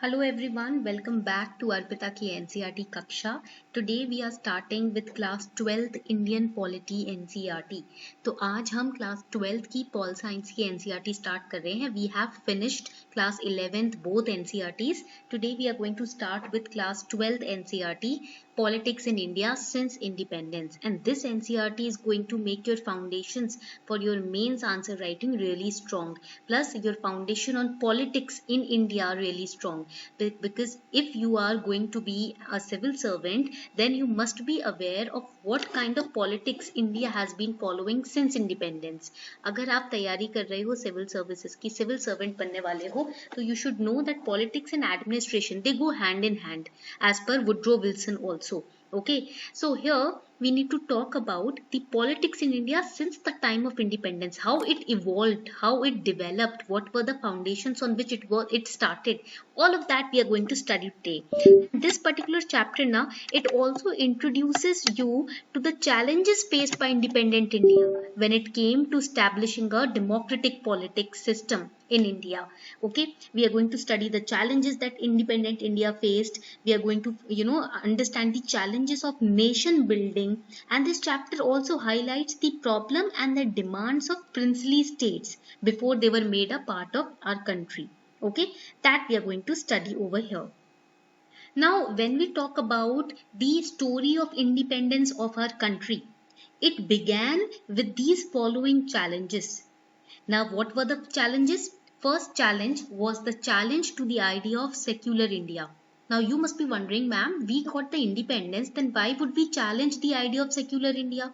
Hello everyone, welcome back to Arpita ki NCERT Kaksha. Today we are starting with class 12th Indian Polity NCERT. तो आज हम class 12th की Pol Science की NCERT start कर रहे हैं. We have finished class 11th both NCERTs. Today we are going to start with class 12th NCERT Politics in India since independence, and this NCERT is going to make your foundations for your mains answer writing really strong, plus your foundation on politics in India really strong, because if you are going to be a civil servant, then you must be aware of what kind of politics India has been following since independence. अगर आप तैयारी कर रहे हो civil services की, civil servant बनने वाले हो, तो you should know that politics and administration, they go hand in hand as per Woodrow Wilson also. Okay, so here we need to talk about the politics in India since the time of independence, how it evolved, how it developed, what were the foundations on which it started. All of that we are going to study today. This particular chapter now, it also introduces you to the challenges faced by independent India when it came to establishing a democratic politics system in India. Okay, we are going to study the challenges that independent India faced. We are going to understand the challenges of nation building, and this chapter also highlights the problem and the demands of princely states before they were made a part of our country. Okay, that we are going to study over here. Now, when we talk about the story of independence of our country, it began with these following challenges. Now, what were the challenges? First challenge was the challenge to the idea of secular India. Now, you must be wondering, ma'am, we got the independence, then why would we challenge the idea of secular India?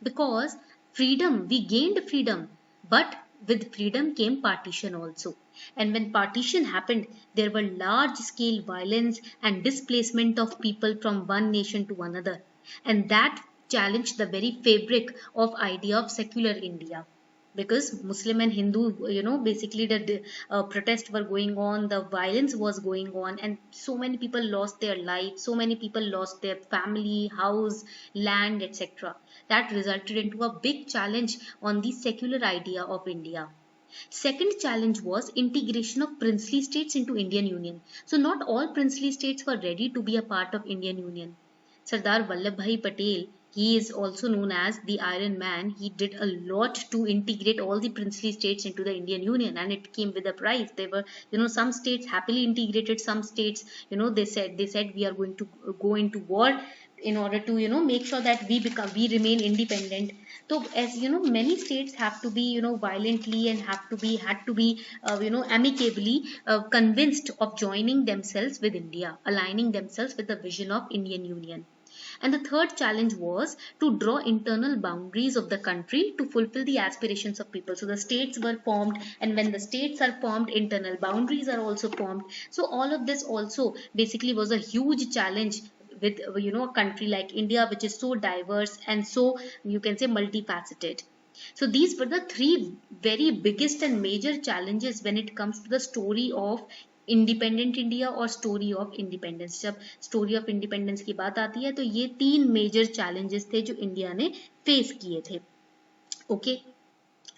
Because freedom, we gained freedom, but with freedom came partition also. And when partition happened, there were large scale violence and displacement of people from one nation to another. And that challenged the very fabric of idea of secular India, because Muslim and Hindu, basically the protests were going on, the violence was going on, and so many people lost their life, so many people lost their family, house, land, etc. That resulted into a big challenge on the secular idea of India. Second challenge was integration of princely states into Indian Union. So not all princely states were ready to be a part of Indian Union. Sardar Vallabhbhai Patel, he is also known as the Iron Man. He did a lot to integrate all the princely states into the Indian Union, and it came with a price. There were, some states happily integrated, some states, they said we are going to go into war in order to, make sure that we remain independent. So as many states have to be, violently and had to be, amicably convinced of joining themselves with India, aligning themselves with the vision of Indian Union. And the third challenge was to draw internal boundaries of the country to fulfill the aspirations of people. So the states were formed, and when the states are formed, internal boundaries are also formed. So all of this also basically was a huge challenge with, a country like India, which is so diverse and so, you can say, multifaceted. So these were the three very biggest and major challenges when it comes to the story of independent India और story of independence. जब story of independence की बात आती है तो ये तीन major challenges थे जो इंडिया ने फेस किए थे. Okay,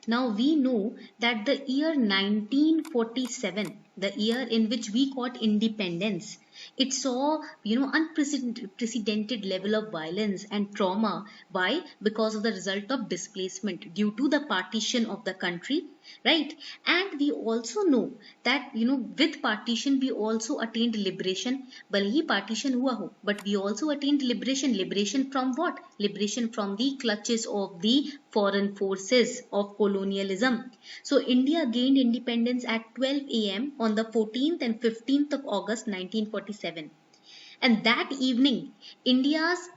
now we know that the year 1947, the year in which we got independence, it saw, unprecedented level of violence and trauma. Why? Because of the result of displacement due to the partition of the country, right? And we also know that, with partition we also attained liberation. भले ही partition हुआ हो, but we also attained liberation. Liberation from what? Liberation from the clutches of the foreign forces of colonialism. So India gained independence at 12 a.m. on the 14th and 15th of August 1947. And that evening, India's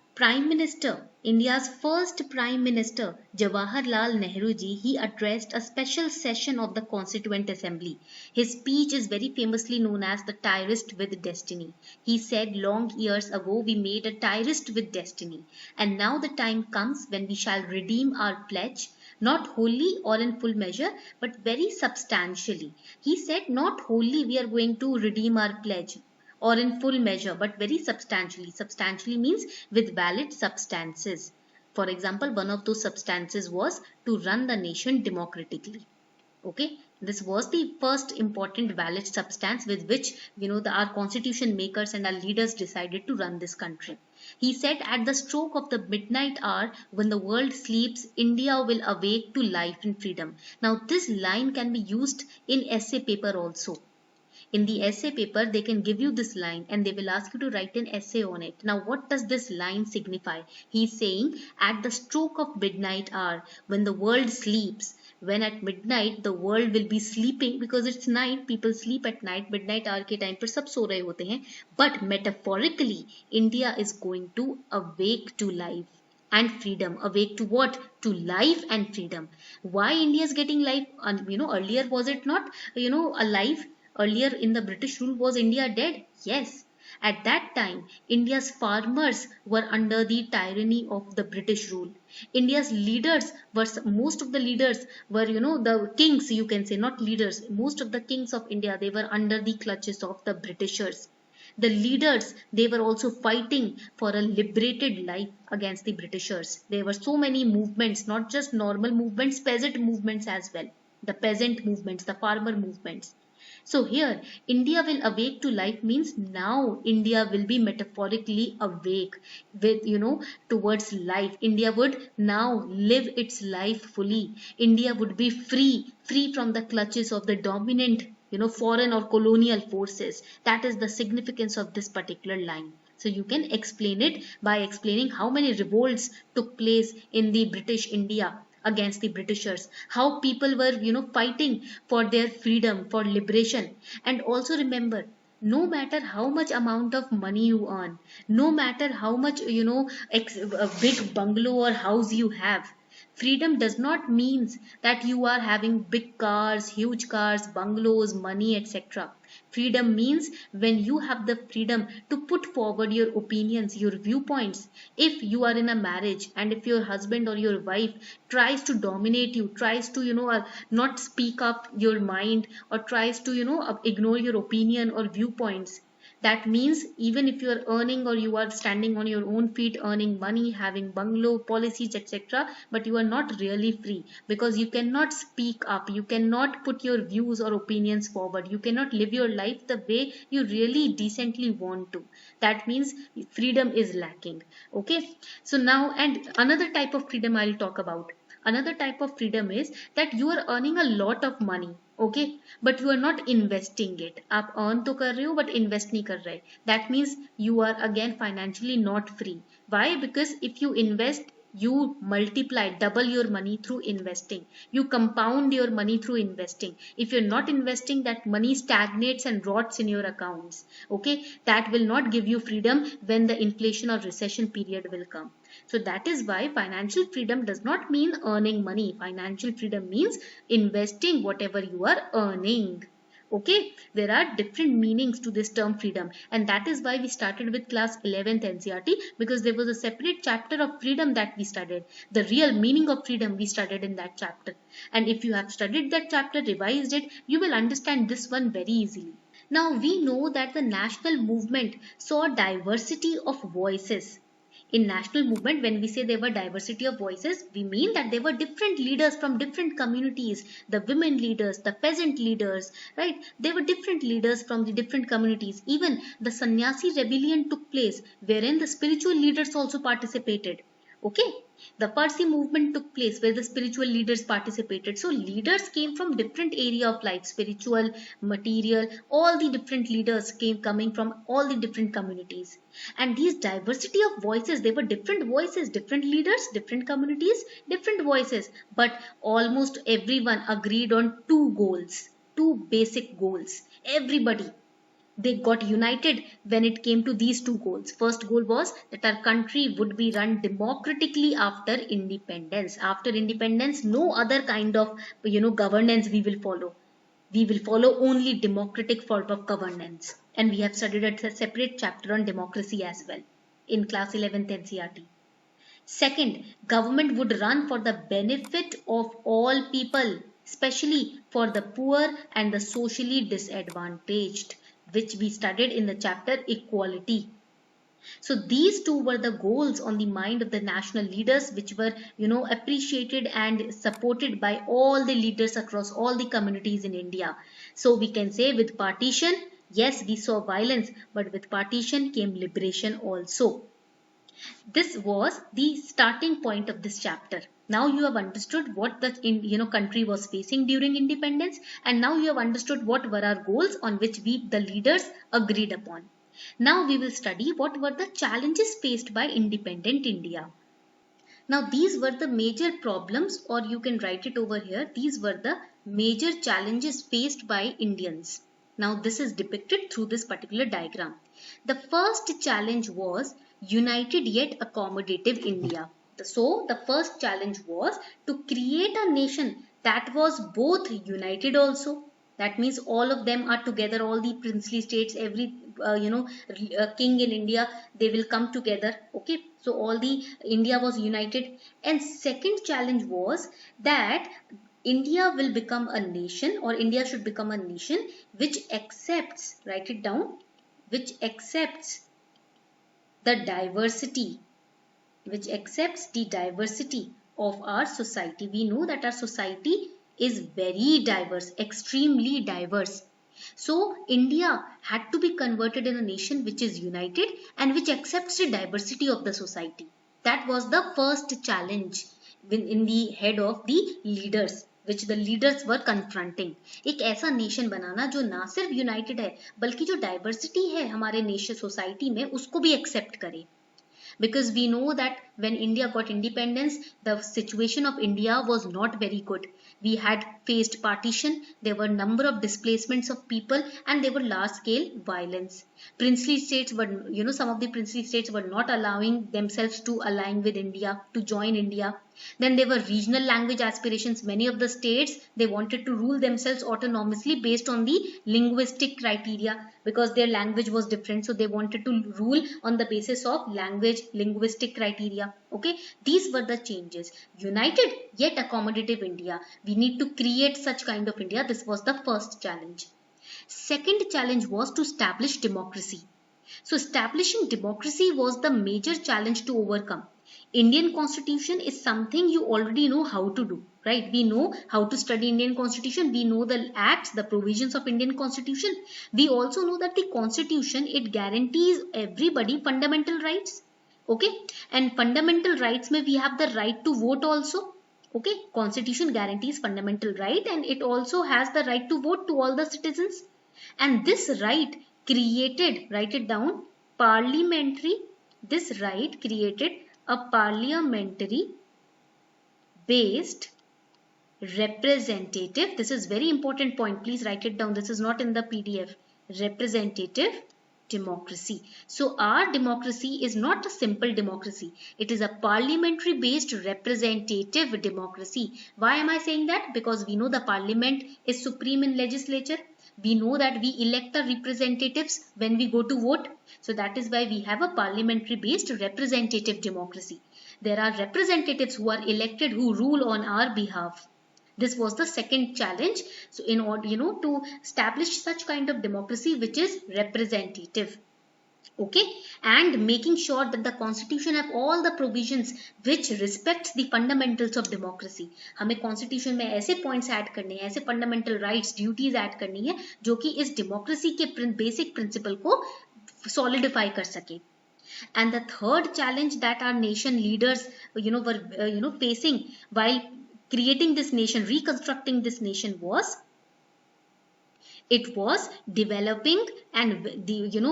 first Prime Minister, Jawaharlal Nehru ji, he addressed a special session of the Constituent Assembly. His speech is very famously known as the Tyrist with Destiny. He said, long years ago, we made a tyrist with destiny. And now the time comes when we shall redeem our pledge, not wholly or in full measure, but very substantially. He said, not wholly we are going to redeem our pledge or in full measure, but very substantially. Substantially means with valid substances. For example, one of those substances was to run the nation democratically. Okay, This was the first important valid substance with which, our constitution makers and our leaders decided to run this country. He said, at the stroke of the midnight hour, when the world sleeps, India will awake to life and freedom. Now, this line can be used in essay paper also. In the essay paper, they can give you this line and they will ask you to write an essay on it. Now, what does this line signify? He's saying, at the stroke of midnight hour, when the world sleeps, when at midnight the world will be sleeping, because it's night, people sleep at night, midnight hour के time पर सब सो रहे होते हैं, but metaphorically, India is going to awake to life and freedom. Awake to what? To life and freedom. Why India is getting life? Earlier was it not, alive? Earlier in the British rule, was India dead? Yes. At that time, India's farmers were under the tyranny of the British rule. India's leaders were, most of the leaders were, the kings, you can say, not leaders. Most of the kings of India, they were under the clutches of the Britishers. The leaders, they were also fighting for a liberated life against the Britishers. There were so many movements, not just normal movements, peasant movements as well. The peasant movements, the farmer movements. So here, India will awake to life means now India will be metaphorically awake with, towards life. India would now live its life fully. India would be free from the clutches of the dominant, foreign or colonial forces. That is the significance of this particular line. So you can explain it by explaining how many revolts took place in the British India against the Britishers, how people were, fighting for their freedom, for liberation. And also remember, no matter how much amount of money you earn, no matter how much, a big bungalow or house you have, freedom does not mean that you are having big cars, huge cars, bungalows, money, etc. Freedom means when you have the freedom to put forward your opinions, your viewpoints. If you are in a marriage and if your husband or your wife tries to dominate you, tries to, not speak up your mind, or tries to, ignore your opinion or viewpoints, that means even if you are earning or you are standing on your own feet, earning money, having bungalow policies, etc., but you are not really free, because you cannot speak up, you cannot put your views or opinions forward, you cannot live your life the way you really decently want to. That means freedom is lacking. Okay, so now, and another type of freedom I'll talk about. Another type of freedom is that you are earning a lot of money, okay, but you are not investing it. आप earn तो कर रहे हो but invest नहीं कर रहे. That means you are again financially not free. Why? Because if you invest, you multiply, double your money through investing. You compound your money through investing. If you're not investing, that money stagnates and rots in your accounts. Okay, that will not give you freedom when the inflation or recession period will come. So that is why financial freedom does not mean earning money. Financial freedom means investing whatever you are earning. Okay, there are different meanings to this term freedom, and that is why we started with class 11th NCERT, because there was a separate chapter of freedom that we studied. The real meaning of freedom we studied in that chapter. And if you have studied that chapter, revised it, you will understand this one very easily. Now we know that the national movement saw diversity of voices. In national movement, when we say there were diversity of voices, we mean that there were different leaders from different communities, the women leaders, the peasant leaders, right? There were different leaders from the different communities. Even the sannyasi rebellion took place, wherein the spiritual leaders also participated. Okay, the Parsi movement took place where the spiritual leaders participated. So leaders came from different area of life, spiritual, material, all the different leaders coming from all the different communities. And these diversity of voices, they were different voices, different leaders, different communities, different voices, but almost everyone agreed on two goals, two basic goals. Everybody, they got united when it came to these two goals. First goal was that our country would be run democratically after independence. After independence, no other kind of, governance we will follow. We will follow only democratic form of governance. And we have studied a separate chapter on democracy as well in class 11th NCERT. Second, government would run for the benefit of all people, especially for the poor and the socially disadvantaged, which we studied in the chapter equality. So these two were the goals on the mind of the national leaders, which were, appreciated and supported by all the leaders across all the communities in India. So we can say with partition, yes, we saw violence, but with partition came liberation also. This was the starting point of this chapter. Now you have understood what the country was facing during independence, and now you have understood what were our goals on which we the leaders agreed upon. Now we will study what were the challenges faced by independent India. Now these were the major problems, or you can write it over here. These were the major challenges faced by Indians. Now this is depicted through this particular diagram. The first challenge was united yet accommodative India. So the first challenge was to create a nation that was both united also. That means all of them are together, all the princely states, every king in India, they will come together. Okay, so all the India was united. And second challenge was that India will become a nation, or India should become a nation which accepts, write it down, which accepts the diversity, which accepts the diversity of our society. We know that our society is very diverse, extremely diverse. So India had to be converted in a nation which is united and which accepts the diversity of the society. That was the first challenge in the head of the leaders, which the leaders were confronting. एक ऐसा nation बनाना जो ना सिर्फ United है बल्कि जो diversity है हमारे नेशन सोसाइटी में उसको भी एक्सेप्ट करे. Because we know that when India got independence, the situation of India was not very good. We had faced partition, there were number of displacements of people, and there were large scale violence. Princely states were, some of the princely states were not allowing themselves to align with India, to join India. Then there were regional language aspirations. Many of the states, they wanted to rule themselves autonomously based on the linguistic criteria, because their language was different. So they wanted to rule on the basis of language, linguistic criteria. Okay, these were the changes. United yet accommodative India. We need to create such kind of India. This was the first challenge. Second challenge was to establish democracy. So establishing democracy was the major challenge to overcome. Indian constitution is something you already know how to do, right? We know how to study Indian constitution. We know the acts, the provisions of Indian constitution. We also know that the constitution, it guarantees everybody fundamental rights. Okay, and fundamental rights may we have the right to vote also. Okay, constitution guarantees fundamental right, and it also has the right to vote to all the citizens. And this right created, write it down, parliamentary, this right created a parliamentary based representative, this is very important point, please write it down, this is not in the PDF, representative democracy. So our democracy is not a simple democracy, it is a parliamentary based representative democracy. Why am I saying that? Because we know the parliament is supreme in legislature. We know that we elect our representatives when we go to vote. So that is why we have a parliamentary based representative democracy. There are representatives who are elected who rule on our behalf. This was the second challenge. So in order, to establish such kind of democracy which is representative. Okay, and making sure that the constitution have all the provisions which respects the fundamentals of democracy. हमें constitution में ऐसे points add करने हैं, ऐसे fundamental rights, duties add करनी है जो कि इस democracy के basic principle को solidify कर सके. And the third challenge that our nation leaders were facing while creating this nation, reconstructing this nation was, it was developing and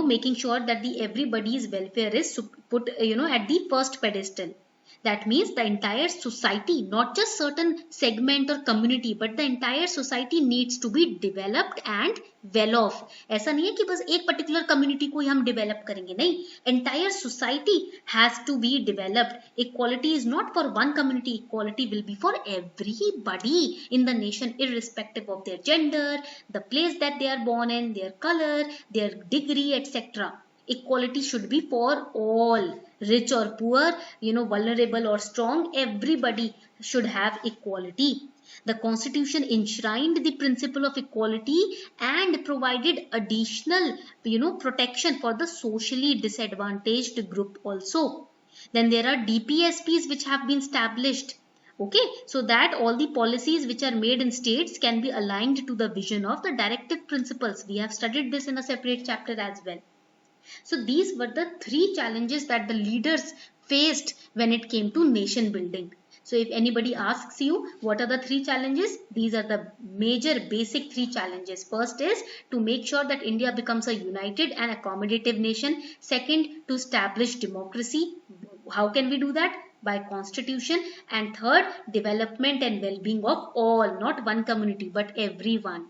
making sure that the everybody's welfare is put at the first pedestal. That means the entire society, not just certain segment or community, but the entire society needs to be developed and well off. ऐसा नहीं है कि बस एक particular community को ही हम develop करेंगे, नहीं. Entire society has to be developed. Equality is not for one community. Equality will be for everybody in the nation, irrespective of their gender, the place that they are born in, their color, their degree, etc. Equality should be for all. Rich or poor, vulnerable or strong, everybody should have equality. The constitution enshrined the principle of equality and provided additional, protection for the socially disadvantaged group also. Then there are DPSPs which have been established. Okay, so that all the policies which are made in states can be aligned to the vision of the directive principles. We have studied this in a separate chapter as well. So these were the three challenges that the leaders faced when it came to nation building. So if anybody asks you what are the three challenges, these are the major basic three challenges. First is to make sure that India becomes a united and accommodative nation. Second, to establish democracy. How can we do that? By constitution. And third, development and well-being of all, not one community but everyone.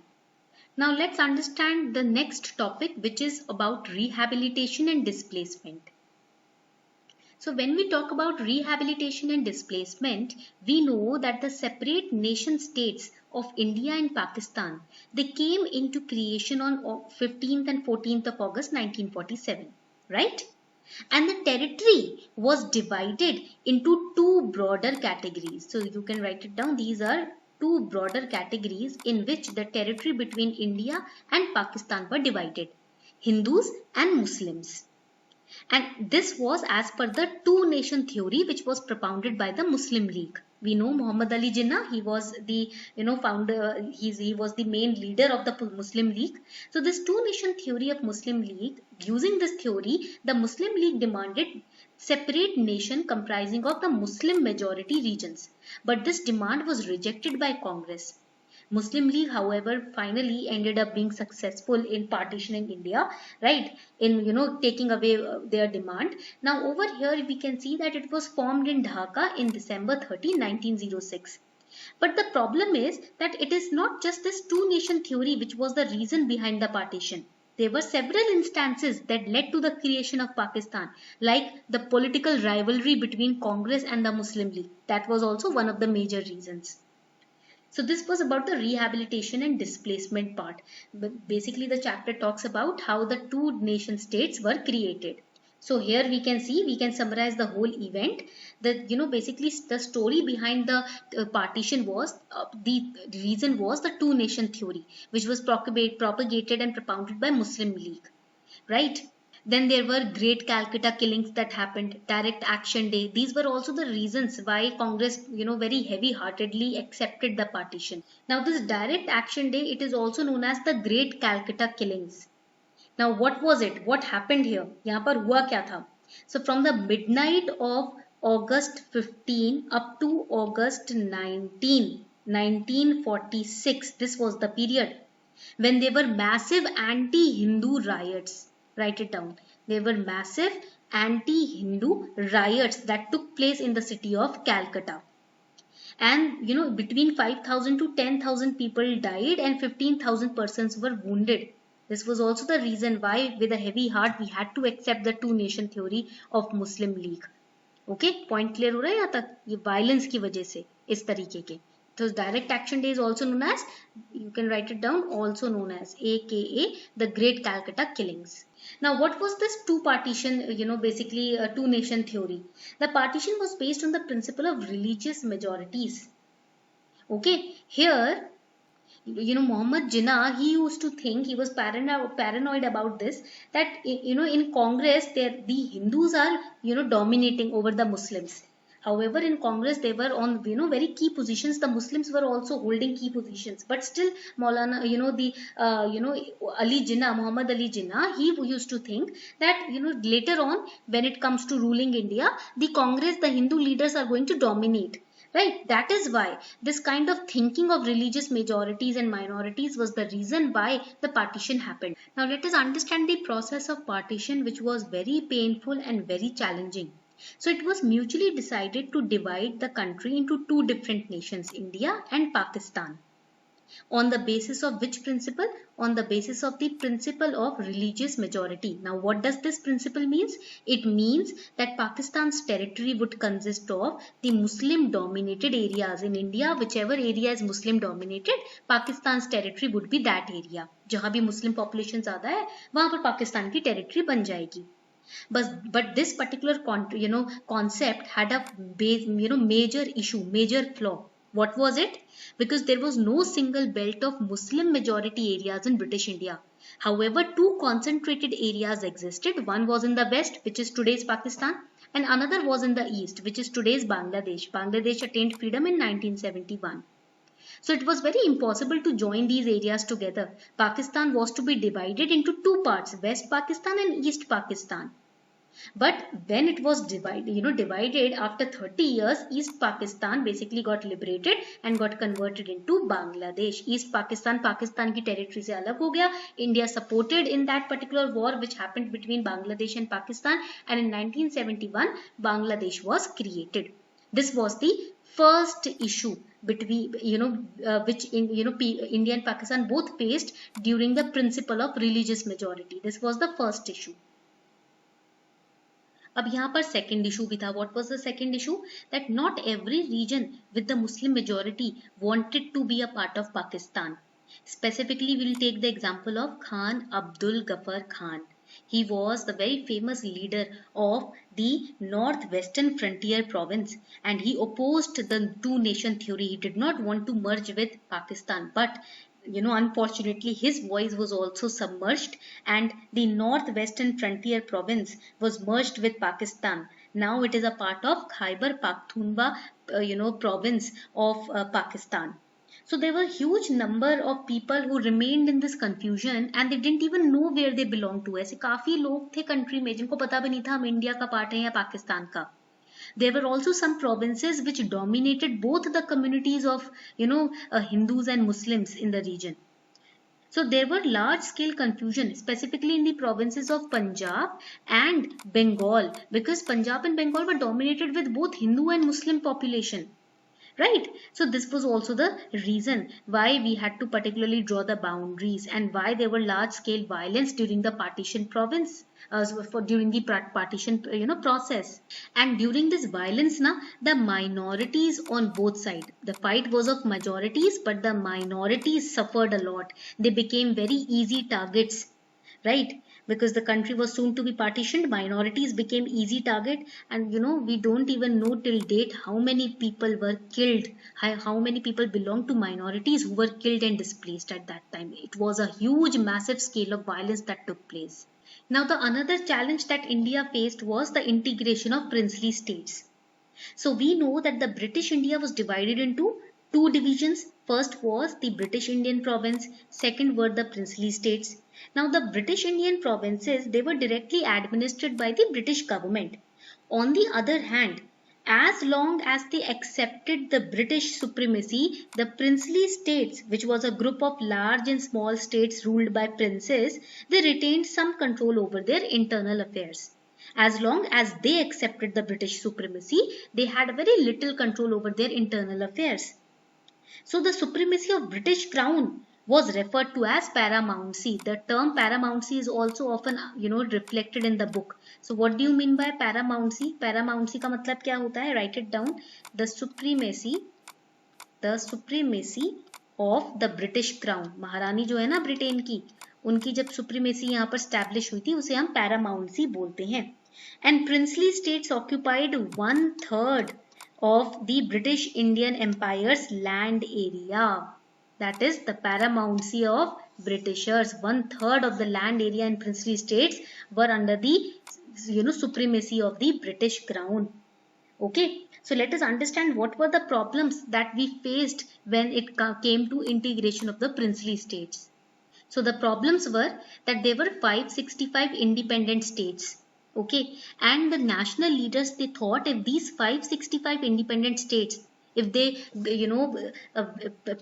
Now let's understand the next topic, which is about rehabilitation and displacement. So when we talk about rehabilitation and displacement, we know that the separate nation states of India and Pakistan, they came into creation on 15th and 14th of August 1947, right? And the territory was divided into two broader categories. So you can write it down. These are two broader categories in which the territory between India and Pakistan were divided: Hindus and Muslims. And this was as per the two nation theory which was propounded by the Muslim League. We know Muhammad Ali Jinnah, he was the founder, he was the main leader of the Muslim League. So this two nation theory of Muslim League, using this theory, the Muslim League demanded separate nation comprising of the Muslim majority regions. But this demand was rejected by Congress. Muslim League, however, finally ended up being successful in partitioning India, right? In taking away their demand. Now over here we can see that it was formed in Dhaka in December 30, 1906. But the problem is that it is not just this two nation theory which was the reason behind the partition. There were several instances that led to the creation of Pakistan, like the political rivalry between Congress and the Muslim League. That was also one of the major reasons. So this was about the rehabilitation and displacement part. Basically the chapter talks about how the two nation states were created. So here we can see, we can summarize the whole event. Basically the story behind the partition was, the reason was the two nation theory, which was propagated and propounded by Muslim League, right? Then there were Great Calcutta killings that happened, Direct Action Day. These were also the reasons why Congress, very heavy-heartedly accepted the partition. Now this Direct Action Day, it is also known as the Great Calcutta killings. Now what was it? What happened here? यहाँ पर हुआ क्या था? So from the midnight of August 15 up to August 19, 1946, this was the period when there were massive anti-Hindu riots. Write it down. There were massive anti-Hindu riots that took place in the city of Calcutta. And between 5,000 to 10,000 people died and 15,000 persons were wounded. This was also the reason why, with a heavy heart, we had to accept the two nation theory of Muslim League. Okay, point clear हो रहा है यहाँ तक? ये violence की वजह से इस तरीके के. So Direct Action Day is also known as, you can write it down, also known as AKA the Great Calcutta Killings. Now what was this two partition, basically two nation theory? The partition was based on the principle of religious majorities. Okay, here Muhammad Jinnah, he used to think, he was paranoid about this, that in Congress the Hindus are dominating over the Muslims. However, in Congress they were on very key positions. The Muslims were also holding key positions, but still Maulana, Ali Jinnah, Muhammad Ali Jinnah, he used to think that later on when it comes to ruling India, the Congress, the Hindu leaders are going to dominate. Right, that is why this kind of thinking of religious majorities and minorities was the reason why the partition happened. Now let us understand the process of partition, which was very painful and very challenging. So it was mutually decided to divide the country into two different nations, India and Pakistan. On the basis of which principle? On the basis of the principle of religious majority. Now what does this principle means? It means that Pakistan's territory would consist of the Muslim dominated areas. In India, whichever area is Muslim dominated, Pakistan's territory would be that area. जहाँ भी Muslim population ज़्यादा है, वहाँ पर पाकिस्तान की territory बन जाएगी. But this particular concept had a major issue, major flaw. What was it? Because there was no single belt of Muslim majority areas in British India. However, two concentrated areas existed. One was in the west, which is today's Pakistan, and another was in the east, which is today's Bangladesh. Bangladesh attained freedom in 1971. So it was very impossible to join these areas together. Pakistan was to be divided into two parts, West Pakistan and East Pakistan. But when it was divided after 30 years, East Pakistan basically got liberated and got converted into Bangladesh. East Pakistan, Pakistan की territory से अलग हो गया. India supported in that particular war which happened between Bangladesh and Pakistan, and in 1971 Bangladesh was created. This was the first issue between which India and Pakistan both faced during the principle of religious majority. This was the first issue. अब यहाँ पर second issue भी था. What was the second issue? That not every region with the Muslim majority wanted to be a part of Pakistan. Specifically, we will take the example of Khan Abdul Ghaffar Khan. He was the very famous leader of the northwestern frontier province, and he opposed the two-nation theory. He did not want to merge with Pakistan, but unfortunately his voice was also submerged, and the northwestern frontier province was merged with Pakistan. Now it is a part of Khyber Pakhtunkhwa province of Pakistan. So there were huge number of people who remained in this confusion and they didn't even know where they belonged to. ऐसे काफी लोग थे country में जिनको पता भी नहीं था हम इंडिया का पार्ट है या पाकिस्तान का. There were also some provinces which dominated both the communities of Hindus and Muslims in the region. So there were large scale confusion, specifically in the provinces of Punjab and Bengal, because Punjab and Bengal were dominated with both Hindu and Muslim population. Right? So this was also the reason why we had to particularly draw the boundaries and why there were large scale violence during the partition province. During the partition process, and during this violence the minorities on both sides, the fight was of majorities, but the minorities suffered a lot. They became very easy targets, right? Because the country was soon to be partitioned, minorities became easy target, and we don't even know till date how many people were killed, how many people belong to minorities who were killed and displaced at that time. It was a huge massive scale of violence that took place. Now the another challenge that India faced was the integration of princely states. So we know that the British India was divided into two divisions. First was the British Indian province, second were the princely states. Now the British Indian provinces, they were directly administered by the British government. On the other hand, as long as they accepted the British supremacy, the princely states, which was a group of large and small states ruled by princes, they retained some control over their internal affairs. As long as they accepted the British supremacy, they had very little control over their internal affairs. So the supremacy of British crown was referred to as paramountcy. The term paramountcy is also often reflected in the book. So what do you mean by paramountcy? Paramountcy का मतलब क्या होता है? Write it down. The supremacy of the British crown. महारानी जो है ना Britain की, उनकी जब supremacy यहाँ पर establish हुई थी, उसे हम paramountcy बोलते हैं. And princely states occupied 1/3 of the British Indian Empire's land area. That is the paramountcy of Britishers. 1/3 of the land area in princely states were under the supremacy of the British crown. Okay, so let us understand what were the problems that we faced when it came to integration of the princely states. So the problems were that there were 565 independent states. Okay, and the national leaders, they thought if these 565 independent states, if they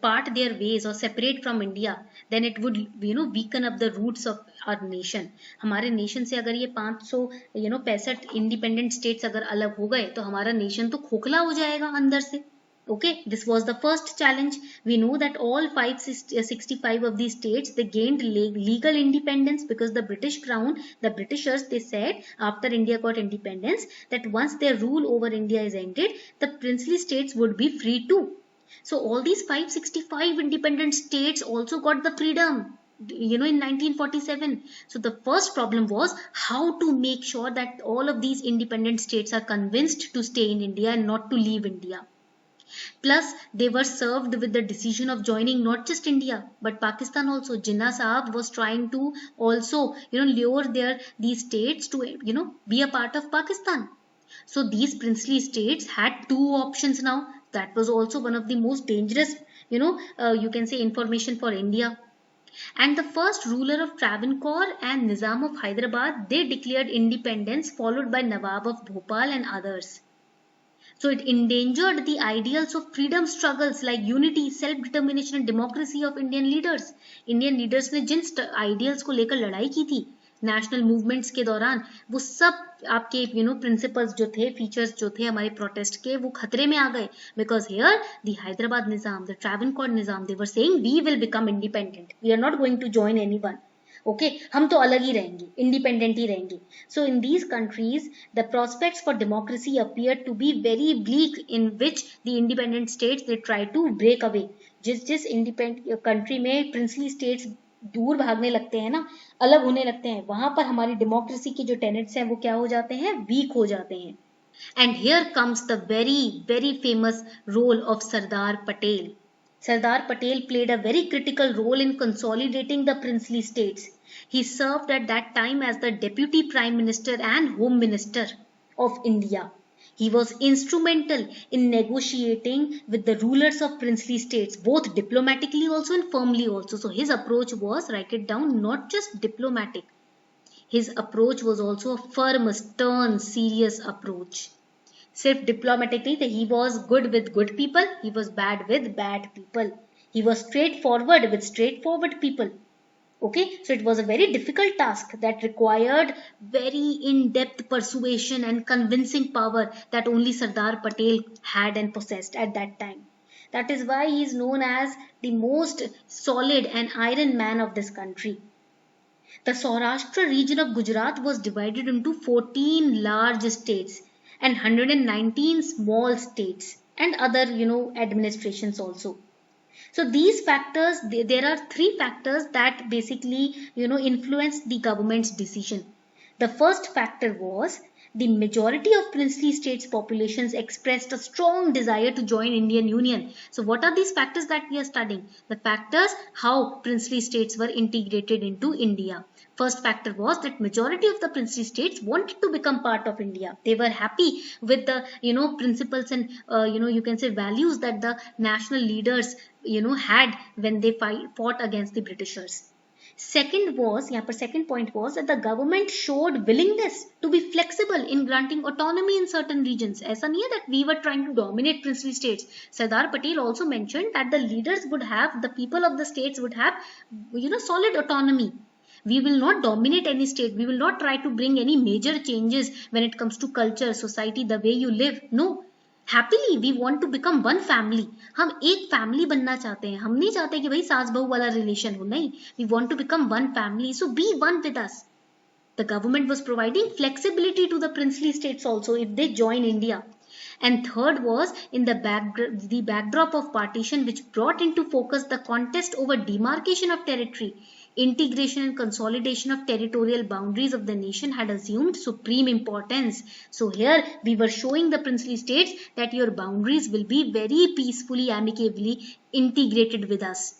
part their ways or separate from India, then it would weaken up the roots of our nation. हमारे nation से अगर ये 565 independent states अगर अलग हो गए तो हमारा nation तो खोखला हो जाएगा अंदर से. Okay, this was the first challenge. We know that all 565 of these states, they gained legal independence because the British crown, the Britishers, they said after India got independence that once their rule over India is ended, the princely states would be free too. So all these 565 independent states also got the freedom in 1947. So the first problem was how to make sure that all of these independent states are convinced to stay in India and not to leave India. Plus, they were served with the decision of joining not just India but Pakistan also. Jinnah Sahab was trying to also, lure these states to, be a part of Pakistan. So these princely states had two options now. That was also one of the most dangerous, you can say information for India. And the first ruler of Travancore and Nizam of Hyderabad, they declared independence, followed by Nawab of Bhopal and others. So it endangered the ideals of freedom struggles like unity, self-determination and democracy of Indian leaders. Indian leaders ने जिन ideals को लेकर लड़ाई की थी national movements के दौरान, वो सब आपके प्रिंसिपल्स जो थे, फीचर्स जो थे हमारे प्रोटेस्ट के, वो खतरे में आ गए. Because here the Hyderabad Nizam, the Travancore Nizam, they were saying we will become independent, we are not going to join anyone. Okay, हम तो अलग ही रहेंगे, इंडिपेंडेंट ही रहेंगे. So in these countries the prospects for democracy appear to be very bleak, in which the independent states they try to break away. जिस independent country में princely states दूर भागने लगते हैं ना, अलग होने लगते हैं, वहां पर हमारी डेमोक्रेसी के जो टेनेट्स हैं वो क्या हो जाते हैं, वीक हो जाते हैं. And here comes the very very famous role of Sardar Patel. Sardar Patel played a very critical role in consolidating the princely states. He served at that time as the Deputy Prime Minister and Home Minister of India. He was instrumental in negotiating with the rulers of princely states, both diplomatically also and firmly also. So his approach was, write it down, not just diplomatic. His approach was also a firm, stern, serious approach. सिर्फ diplomatic नहीं थे, he was good with good people, he was bad with bad people, he was straightforward with straightforward people. Okay, so it was a very difficult task that required very in-depth persuasion and convincing power that only Sardar Patel had and possessed at that time. That is why he is known as the most solid and iron man of this country. The Saurashtra region of Gujarat was divided into 14 large states and 119 small states and other administrations also. So these factors, there are three factors that basically influenced the government's decision. The first factor was the majority of princely states populations expressed a strong desire to join Indian Union. So what are these factors that we are studying? The factors how princely states were integrated into India. First factor was that majority of the princely states wanted to become part of India. They were happy with the principles and you can say values that the national leaders had when they fought against the Britishers. Second was, यहाँ पर second point was that the government showed willingness to be flexible in granting autonomy in certain regions. ऐसा नहीं है that we were trying to dominate princely states. Sardar Patel also mentioned that the leaders would have, the people of the states would have, solid autonomy. We will not dominate any state. We will not try to bring any major changes when it comes to culture, society, the way you live. No. Happily, we want to become one family. हम एक family बनना चाहते हैं. हम नहीं चाहते कि भाई सास बहू वाला relation हो. नहीं. We want to become one family. So be one with us. The government was providing flexibility to the princely states also if they join India. And third was in the backdrop of partition, which brought into focus the contest over demarcation of territory. Integration and consolidation of territorial boundaries of the nation had assumed supreme importance. So here we were showing the princely states that your boundaries will be very peacefully, amicably integrated with us.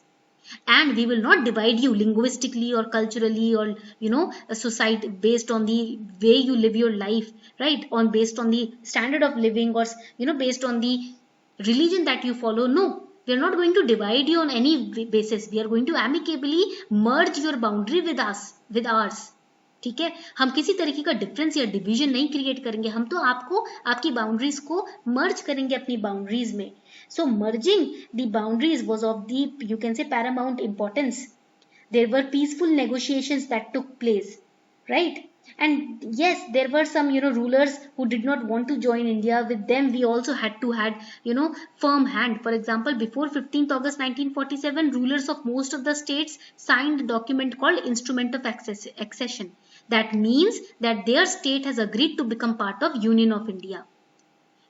And we will not divide you linguistically or culturally or a society based on the way you live your life, right? Based on the standard of living or based on the religion that you follow. No. We are not going to divide you on any basis. We are going to amicably merge your boundary with us, with ours. ठीक है, हम किसी तरीके का difference या division नहीं create करेंगे. हम तो आपको आपकी बाउंड्रीज को मर्ज करेंगे अपनी बाउंड्रीज में. So merging the boundaries was of the, you can say, paramount importance. There were peaceful negotiations that took place, right? And yes, there were some rulers who did not want to join India. With them we also had to firm hand. For example, before 15th August 1947, rulers of most of the states signed a document called Instrument of Accession. That means that their state has agreed to become part of Union of India.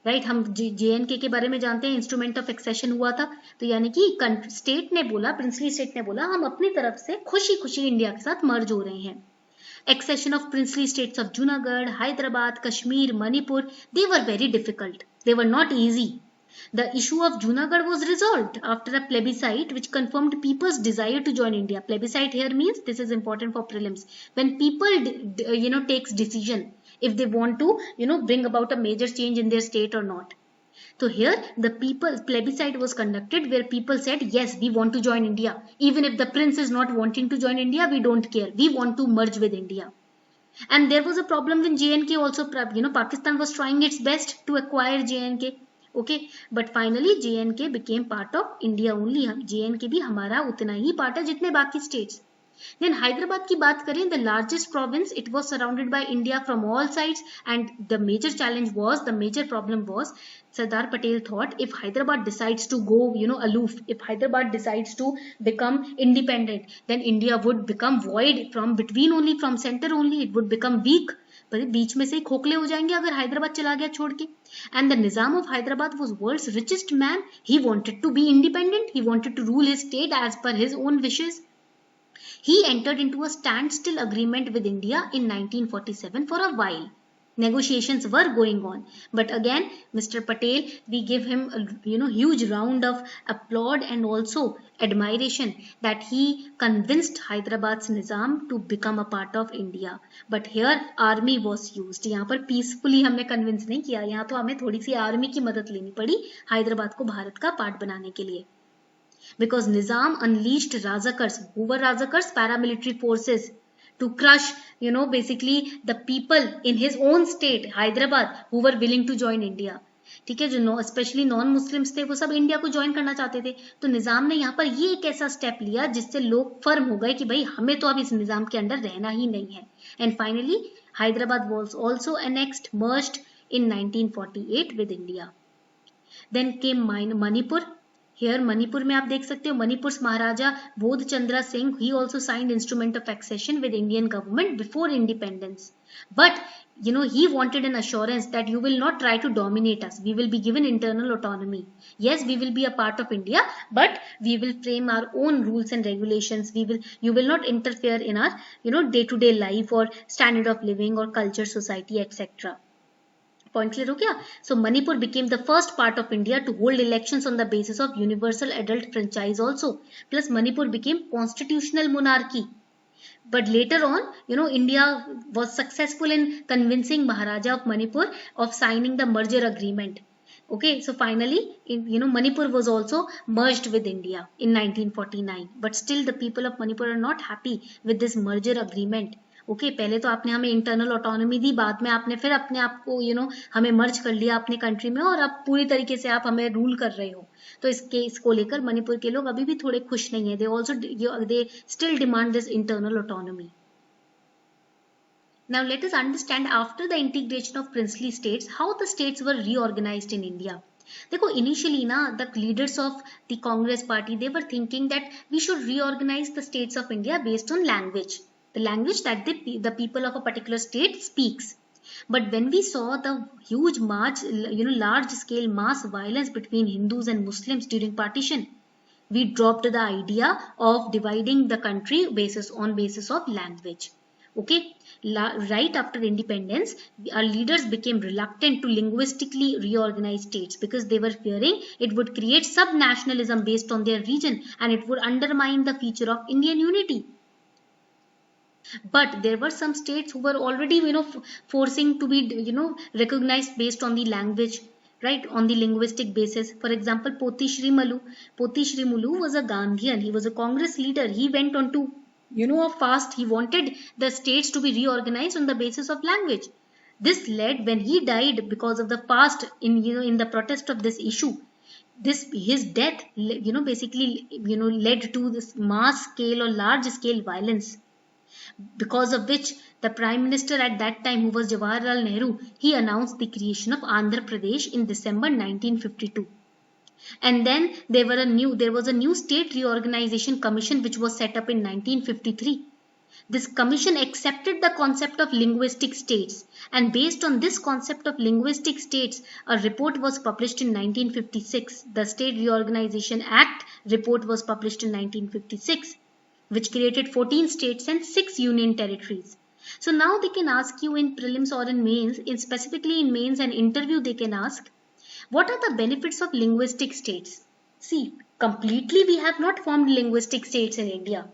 Right, हम JNK के बारे में जानते हैं, instrument of accession हुआ था. तो यानी कि स्टेट ने बोला, प्रिंसली स्टेट ने बोला, हम अपनी तरफ से खुशी खुशी इंडिया के साथ मर्ज हो रहे हैं. Accession of princely states of Junagadh, Hyderabad, Kashmir, Manipur, they were very difficult. They were not easy. The issue of Junagadh was resolved after a plebiscite which confirmed people's desire to join India. Plebiscite here means, this is important for prelims, when people takes decision if they want to bring about a major change in their state or not. So here the people plebiscite was conducted where people said yes, we want to join India. Even if the prince is not wanting to join India, we don't care. We want to merge with India. And there was a problem when JNK also, Pakistan was trying its best to acquire JNK. Okay, but finally JNK became part of India only. JNK भी हमारा उतना ही part है जितने बाकी states. Then Hyderabad की बात करें, the largest province, it was surrounded by India from all sides, and the major problem was, Sardar Patel thought if Hyderabad decides to go, aloof, if Hyderabad decides to become independent, then India would become void from between only, from center only, it would become weak. पर बीच में से ही खोखले हो जाएंगे अगर हैदराबाद चला गया छोड़ के. And the Nizam of Hyderabad was world's richest man. He wanted to be independent. He wanted to rule his state as per his own wishes. He entered into a standstill agreement with India in 1947 for a while. Negotiations were going on, but again Mr. Patel, we give him a huge round of applaud and also admiration that he convinced Hyderabad's Nizam to become a part of India. But here army was used. यहाँ पर peacefully हमने convince नहीं किया, यहाँ तो हमें थोड़ी सी army की मदद लेनी पड़ी हैदराबाद को भारत का part बनाने के लिए. Because Nizam unleashed Razakars. Who were Razakars? Paramilitary forces to crush, basically the people in his own state, Hyderabad, who were willing to join India. ठीक है, जो स्पेशली नॉन मुस्लिम्स थे वो सब इंडिया को ज्वाइन करना चाहते थे. तो निजाम ने यहाँ पर ये एक ऐसा स्टेप लिया जिससे लोग फर्म हो गए कि भाई हमें तो अब इस निजाम के अंडर रहना ही नहीं है. And finally Hyderabad was also annexed, merged in 1948 with India. Then came Manipur. Here Manipur में आप देख सकते हो Manipur's Maharaja Bodh Chandra Singh, he also signed instrument of accession with Indian government before independence. But he wanted an assurance that you will not try to dominate us. We will be given internal autonomy. Yes, we will be a part of India, but we will frame our own rules and regulations. You will not interfere in our day-to-day life or standard of living or culture, society, etc. Point clear हो गया? So Manipur became the first part of India to hold elections on the basis of universal adult franchise also. Plus Manipur became constitutional monarchy. But later on, India was successful in convincing Maharaja of Manipur of signing the merger agreement. Okay, so finally, Manipur was also merged with India in 1949. But still the people of Manipur are not happy with this merger agreement. Okay पहले तो आपने हमें internal autonomy दी, बाद में आपने फिर अपने आप को हमें मर्ज कर लिया अपने कंट्री में और अब पूरी तरीके से आप हमें रूल कर रहे हो. तो इसको लेकर मणिपुर के लोग अभी भी थोड़े खुश नहीं है. They still demand this internal autonomy. Now let us understand after the integration of princely states how the states were reorganized in India. देखो initially the leaders of the Congress party, they were thinking that we should reorganize the states of India based on language. The language that the people of a particular state speaks. But when we saw the huge large scale mass violence between Hindus and Muslims during partition, we dropped the idea of dividing the country on basis of language. Okay, right after independence, our leaders became reluctant to linguistically reorganize states because they were fearing it would create sub-nationalism based on their region and it would undermine the feature of Indian unity. But there were some states who were already forcing to be recognized based on the language, right, on the linguistic basis. For example, Poti Shri Mulu was a Gandhian. He was a Congress leader. He went on to a fast. He wanted the states to be reorganized on the basis of language. This led, when he died because of the fast in the protest of this issue, his death basically led to this mass scale or large scale violence, because of which the Prime Minister at that time, who was Jawaharlal Nehru, he announced the creation of Andhra Pradesh in December 1952. And then there was a new state reorganization commission which was set up in 1953. This commission accepted the concept of linguistic states, and based on this concept of linguistic states, a report was published in 1956. The State Reorganization Act report was published in 1956. Which created 14 states and 6 union territories. So now they can ask you in prelims or in mains, specifically in mains and interview they can ask, What are the benefits of linguistic states? See, completely we have not formed linguistic states in India,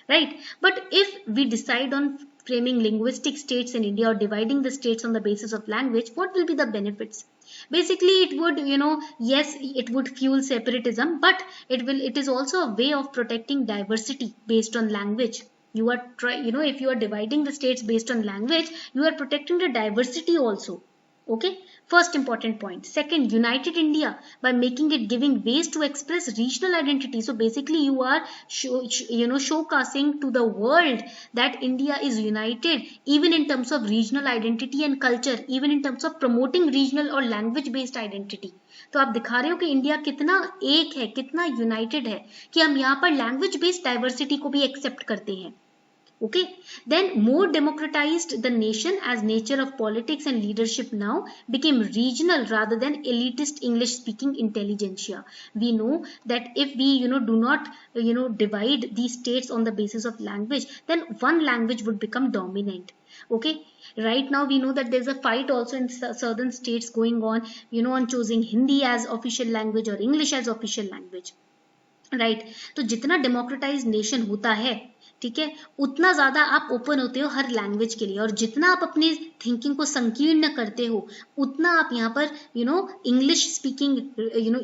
right? But if we decide on framing linguistic states in India or dividing the states on the basis of language, what will be the benefits? Basically, it would, yes, it would fuel separatism, but it is also a way of protecting diversity based on language. You are if you are dividing the states based on language, you are protecting the diversity also. Okay, first important point. Second, united India by making it giving ways to express regional identity. So basically, you are showcasing to the world that India is united, even in terms of regional identity and culture, even in terms of promoting regional or language based identity. तो आप दिखा रहे हो कि India कितना एक है, कितना यूनाइटेड है कि हम यहाँ पर लैंग्वेज बेस्ड डाइवर्सिटी को भी एक्सेप्ट करते हैं. Okay, then more democratized the nation as nature of politics and leadership now became regional rather than elitist English speaking intelligentsia. We know that if we do not divide these states on the basis of language, then one language would become dominant. Okay, right now we know that there's a fight also in southern states going on on choosing Hindi as official language or English as official language, right? तो जितना democratized nation होता है, ठीक है, उतना ज्यादा आप open होते हो हर लैंग्वेज के लिए, और जितना आप अपनी थिंकिंग को संकीर्ण करते हो, उतना आप यहाँ पर इंग्लिश स्पीकिंग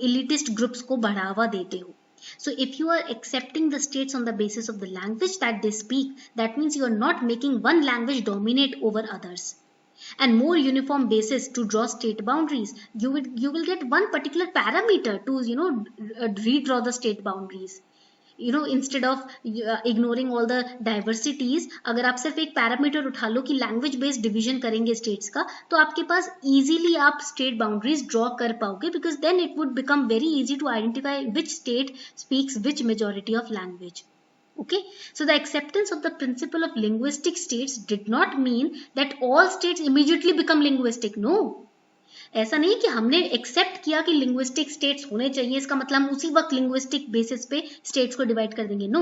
इलिटिस्ट ग्रुप्स को बढ़ावा देते हो. So if you are accepting the states on the basis of the language that they speak, that means you are not making one language dominate over others. And more uniform basis to draw state boundaries. You will get one particular parameter to redraw the state boundaries. Instead of ignoring all the diversities, अगर आप सिर्फ एक parameter उठा लो कि language based division करेंगे states का, तो आपके पास इजीली आप स्टेट बाउंड्रीज ड्रॉ कर पाओगे, because then it would become very easy to identify which state speaks which majority of language. Okay, so the acceptance of the principle of linguistic states did not mean that all states immediately become linguistic. No, ऐसा नहीं कि हमने accept किया कि linguistic states होने चाहिए, इसका मतलब हम उसी वक्त लिंग्विस्टिक बेसिस पे स्टेट्स को डिवाइड कर देंगे. No,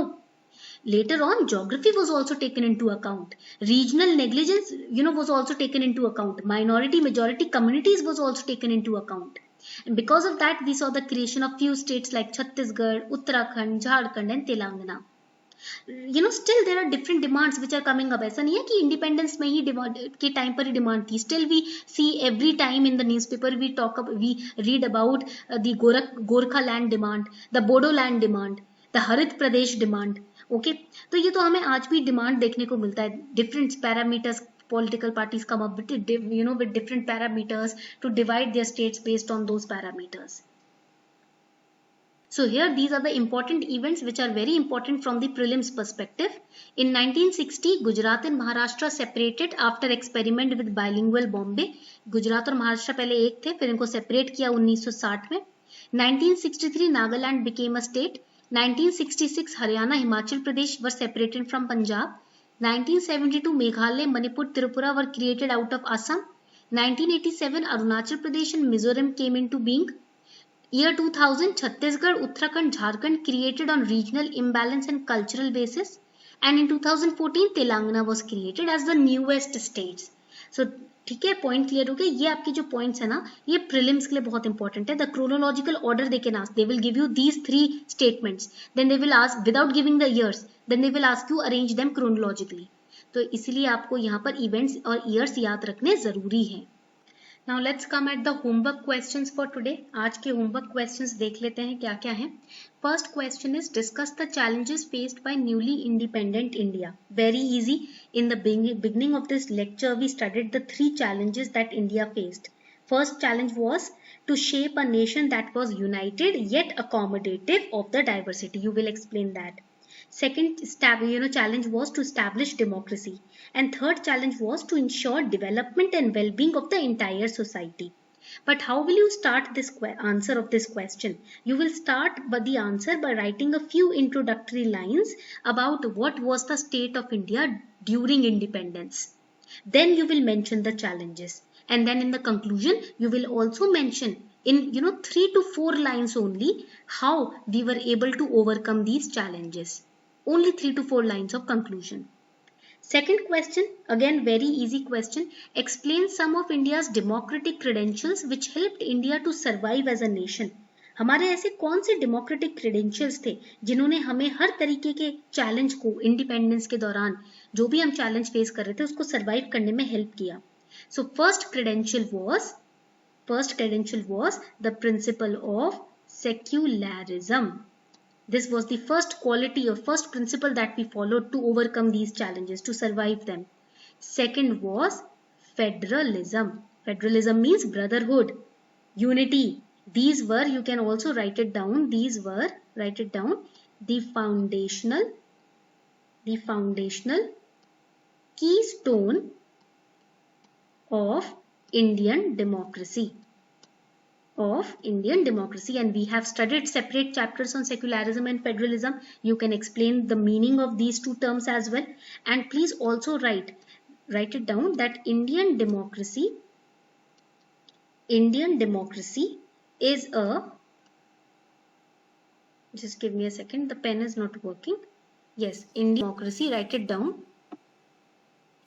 later on geography was also taken into account, regional negligence was also taken into account, minority majority communities was also taken into account, and because of that we saw the creation of few states like Chhattisgarh, Uttarakhand, Jharkhand and Telangana. Still there are different demands which are coming up. ऐसा नहीं है कि independence में ही के time पर ही demand थी. Still we see every time in the newspaper we read about the Gorkhaland demand, the Bodoland demand, the Harit Pradesh demand. Okay, तो ये तो हमें आज भी डिमांड देखने को मिलता है. Different parameters, political parties come up with with different parameters to divide their states based on those parameters. So here these are the important events which are very important from the prelims perspective. In 1960, Gujarat and Maharashtra separated after experiment with bilingual Bombay. Gujarat और महाराष्ट्र पहले एक थे, फिर इनको separate किया 1960 में. 1963 Nagaland became a state. 1966 Haryana, Himachal Pradesh were separated from Punjab. 1972 Meghalaya, Manipur, Tripura were created out of Assam. 1987 Arunachal Pradesh and Mizoram came into being. Year 2000, Chhattisgarh, Uttarakhand, Jharkhand created on regional imbalance and cultural basis. And in 2014, Telangana was created as the newest states. So, ठीक है, point clear हो गया. ये आपके जो points है ना, ये प्रीलिम्स के लिए बहुत इंपॉर्टेंट है. The chronological order they can ask, they will give you these 3 statements, then they will ask without giving the years, then they will ask you arrange them chronologically. तो इसीलिए आपको यहाँ पर इवेंट्स और ईयर्स याद रखने जरूरी है. Now let's come at the homework questions for today. आज के homework questions देख लेते हैं क्या क्या हैं. First question is discuss the challenges faced by newly independent India. Very easy. In the beginning of this lecture, we studied the 3 challenges that India faced. First challenge was to shape a nation that was united yet accommodative of the diversity. You will explain that. Second challenge was to establish democracy, and third challenge was to ensure development and well-being of the entire society. But how will you start this answer of this question? You will start the answer by writing a few introductory lines about what was the state of India during independence. Then you will mention the challenges, and then in the conclusion you will also mention in 3 to 4 lines only how we were able to overcome these challenges. Only 3 to 4 lines of conclusion. Second question, again very easy question. Explain some of India's democratic credentials which helped India to survive as a nation. हमारे ऐसे कौन से democratic credentials थे जिन्होंने हमें हर तरीके के challenge को इंडिपेंडेंस के दौरान जो भी हम चैलेंज फेस कर रहे थे उसको सरवाइव करने में हेल्प किया. So first credential was the principle of secularism. This was the first quality or first principle that we followed to overcome these challenges, to survive them. Second was federalism. Federalism means brotherhood, unity. These were, you can also write it down, the foundational keystone of Indian democracy. And we have studied separate chapters on secularism and federalism. You can explain the meaning of these two terms as well, and please also write it down that Indian democracy is a, just give me a second, the pen is not working. Yes, Indian democracy, write it down.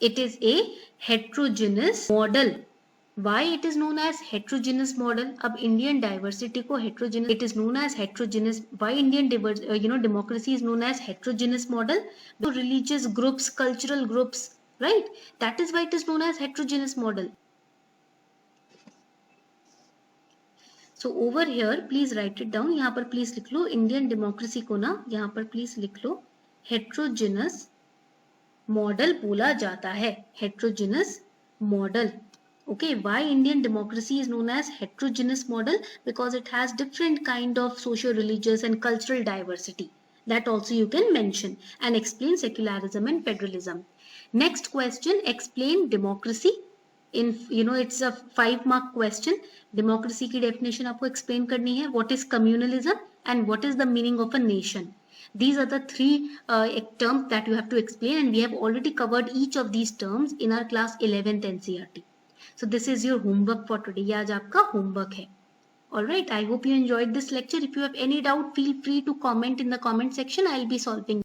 It is a heterogeneous model. Why it is known as heterogeneous model? अब Indian diversity को heterogeneous, it is known as heterogeneous. Why Indian democracy is known as heterogeneous model? Religious groups, cultural groups, right? That is why it is known as heterogeneous model. So over here, please write it down. यहाँ पर please लिख लो Indian democracy को ना, यहाँ पर please लिख लो heterogeneous model बोला जाता है. Heterogeneous model. Okay, why Indian democracy is known as heterogeneous model? Because it has different kind of socio-religious and cultural diversity. That also you can mention, and explain secularism and federalism. Next question, explain democracy. It's a 5-mark question. Democracy की definition आपको explain करनी है. What is communalism and what is the meaning of a nation? These are the 3 terms that you have to explain, and we have already covered each of these terms in our class 11th NCERT. So this is your homework for today. ये आज आपका homework है. Alright, I hope you enjoyed this lecture. If you have any doubt, feel free to comment in the comment section. I'll be solving.